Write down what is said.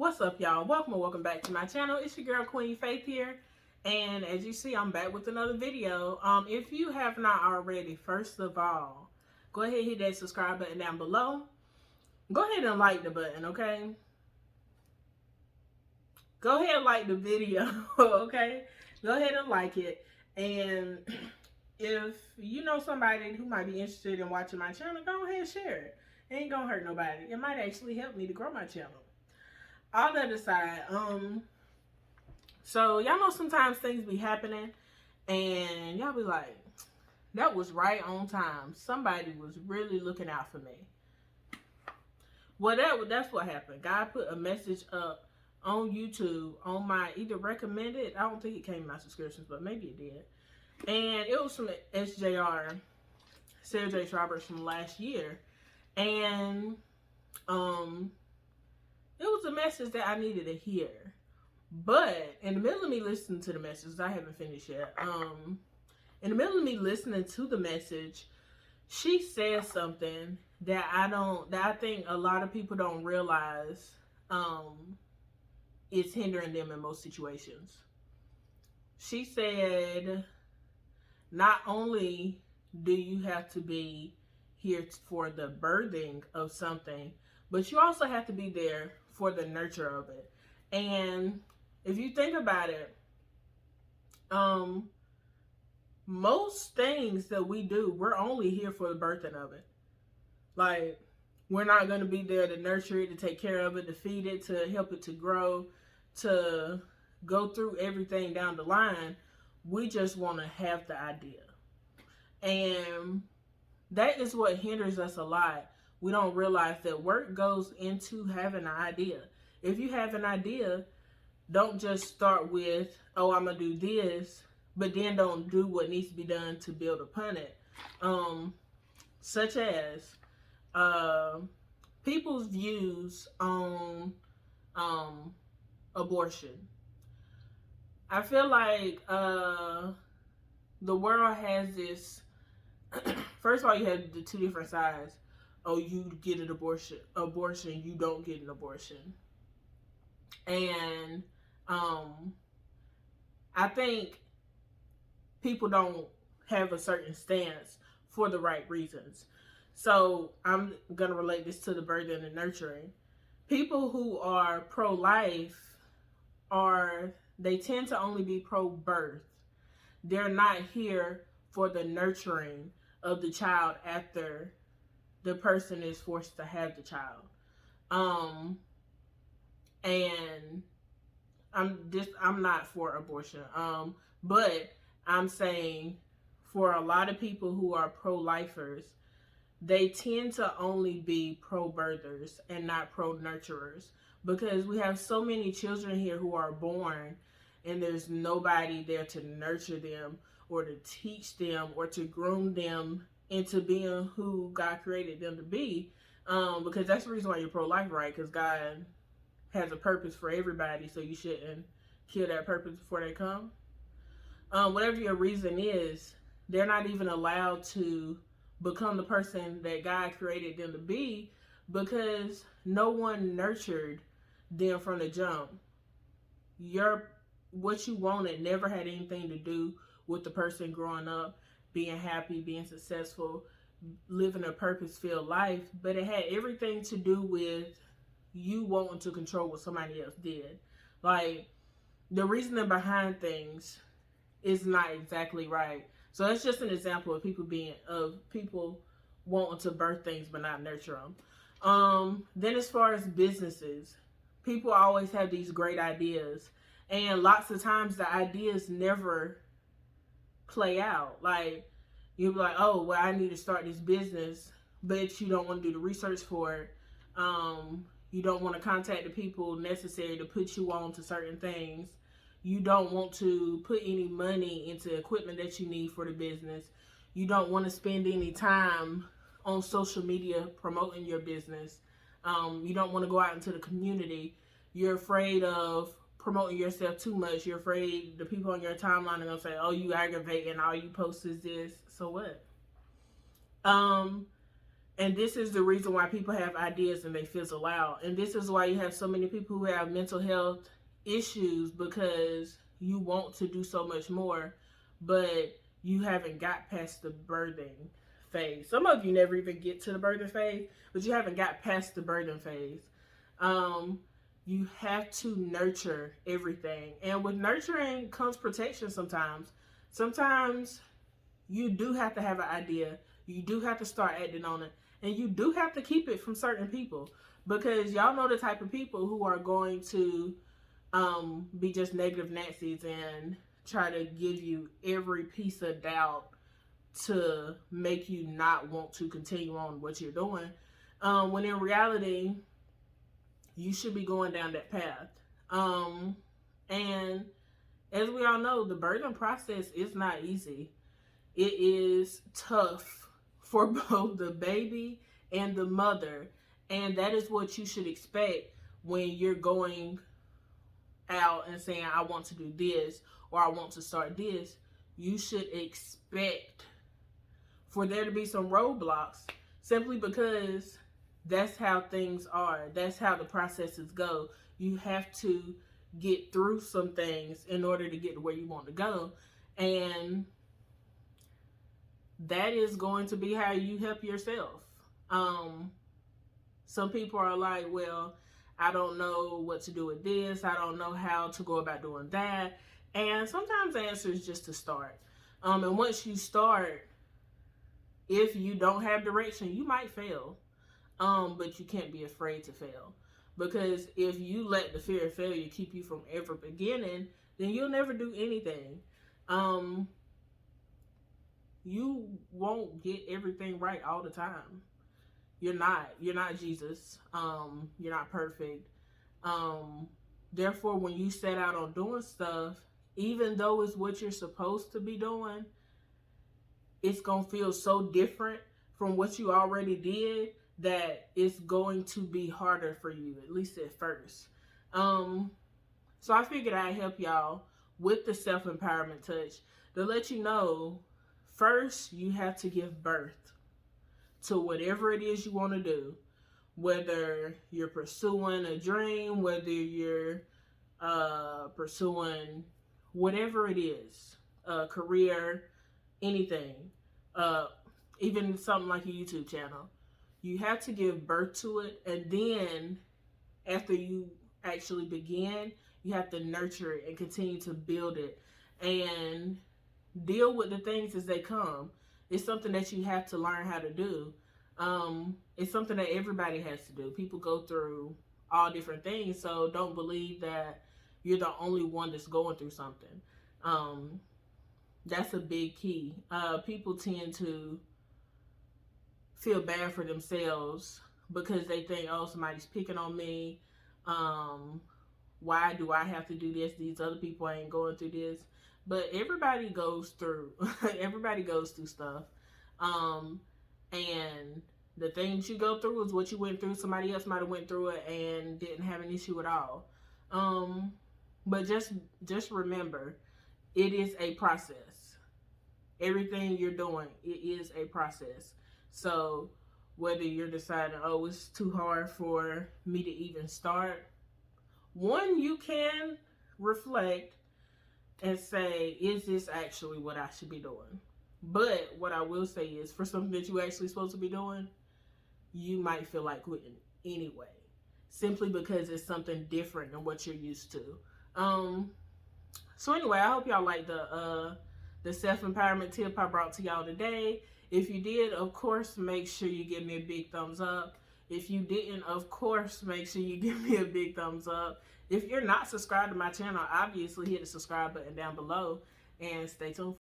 What's up, y'all? Welcome or welcome back to my channel. It's your girl Queen Faith here, and as you see, I'm back with another video. If you have not already, first of all, go ahead and hit that subscribe button down below. Go ahead and like the button, okay? Go ahead and like the video, okay? Go ahead and like it. And if you know somebody who might be interested in watching my channel, go ahead and share it. It ain't gonna hurt nobody. It might actually help me to grow my channel. All that aside, so y'all know sometimes things be happening and y'all be like, that was right on time. Somebody was really looking out for me. Well, that's what happened. God put a message up on YouTube on my either recommended, I don't think it came in my subscriptions, but maybe it did. And it was from SJR, Sarah J. Roberts, from last year. And it was a message that I needed to hear. But in the middle of me listening to the message, I haven't finished yet. In the middle of me listening to the message, she said something that I think a lot of people don't realize is hindering them in most situations. She said, not only do you have to be here for the birthing of something, but you also have to be there for the nurture of it. And if you think about it, most things that we do, we're only here for the birthing of it. Like, we're not going to be there to nurture it, to take care of it, to feed it, to help it to grow, to go through everything down the line. We just want to have the idea. And that is what hinders us a lot. We don't realize that work goes into having an idea. If you have an idea, don't just start with, oh, I'm going to do this, but then don't do what needs to be done to build upon it. Such as people's views on abortion. I feel like the world has this. First of all, you have the two different sides. Oh, you get an abortion, you don't get an abortion. And I think people don't have a certain stance for the right reasons. So I'm going to relate this to the birthing and nurturing. People who are pro-life they tend to only be pro-birth. They're not here for the nurturing of the child after the person is forced to have the child. And I'm not for abortion. But I'm saying for a lot of people who are pro-lifers, they tend to only be pro-birthers and not pro-nurturers, because we have so many children here who are born and there's nobody there to nurture them or to teach them or to groom them into being who God created them to be. Because that's the reason why you're pro-life, right? Because God has a purpose for everybody, so you shouldn't kill that purpose before they come. Whatever your reason is, they're not even allowed to become the person that God created them to be, because no one nurtured them from the jump. What you wanted never had anything to do with the person growing up, being happy, being successful, living a purpose-filled life, but it had everything to do with you wanting to control what somebody else did. Like, the reasoning behind things is not exactly right. So that's just an example of people wanting to birth things but not nurture them. Then as far as businesses, people always have these great ideas, and lots of times the ideas never play out. Like, you'll be like, oh, well, I need to start this business, but you don't want to do the research for it. You don't want to contact the people necessary to put you on to certain things. You don't want to put any money into equipment that you need for the business. You don't want to spend any time on social media promoting your business. You don't want to go out into the community. You're afraid of promoting yourself too much. You're afraid the people on your timeline are going to say, oh, you aggravating, all you post is this. So what? And this is the reason why people have ideas and they fizzle out. And this is why you have so many people who have mental health issues, because you want to do so much more, but you haven't got past the birthing phase. Some of you never even get to the birthing phase, but you haven't got past the birthing phase. You have to nurture everything. And with nurturing comes protection sometimes. Sometimes you do have to have an idea. You do have to start acting on it. And you do have to keep it from certain people, because y'all know the type of people who are going to be just negative Nancy's and try to give you every piece of doubt to make you not want to continue on what you're doing. When in reality, you should be going down that path. And as we all know, the birthing process is not easy. It is tough for both the baby and the mother. And that is what you should expect when you're going out and saying, I want to do this, or I want to start this. You should expect for there to be some roadblocks, simply because that's how things are. That's how the processes go. You have to get through some things in order to get to where you want to go. And that is going to be how you help yourself. Some people are like, well, I don't know what to do with this. I don't know how to go about doing that. And sometimes the answer is just to start. And once you start, if you don't have direction, you might fail. But you can't be afraid to fail. Because if you let the fear of failure keep you from ever beginning, then you'll never do anything. You won't get everything right all the time. You're not Jesus. You're not perfect. Therefore, when you set out on doing stuff, even though it's what you're supposed to be doing, it's going to feel so different from what you already did that it's going to be harder for you, at least at first. So I figured I'd help y'all with the self-empowerment touch to let you know, first, you have to give birth to whatever it is you want to do. Whether you're pursuing a dream, whether you're pursuing whatever it is, a career, anything, even something like a YouTube channel. You have to give birth to it, and then after you actually begin, you have to nurture it and continue to build it and deal with the things as they come. It's something that you have to learn how to do. It's something that everybody has to do. People go through all different things, so don't believe that you're the only one that's going through something. That's a big key. People tend to feel bad for themselves because they think, oh, somebody's picking on me. Why do I have to do this? These other people ain't going through this. But everybody goes through everybody goes through stuff. And the things you go through is what you went through. Somebody else might have went through it and didn't have an issue at all. But just remember, it is a process. Everything you're doing, it is a process. So whether you're deciding, oh, it's too hard for me to even start, one, you can reflect and say, is this actually what I should be doing? But what I will say is, for something that you're actually supposed to be doing, you might feel like quitting anyway, simply because it's something different than what you're used to. So anyway, I hope y'all like the self-empowerment tip I brought to y'all today. If you did, of course, make sure you give me a big thumbs up. If you didn't, of course, make sure you give me a big thumbs up. If you're not subscribed to my channel, obviously hit the subscribe button down below and stay tuned.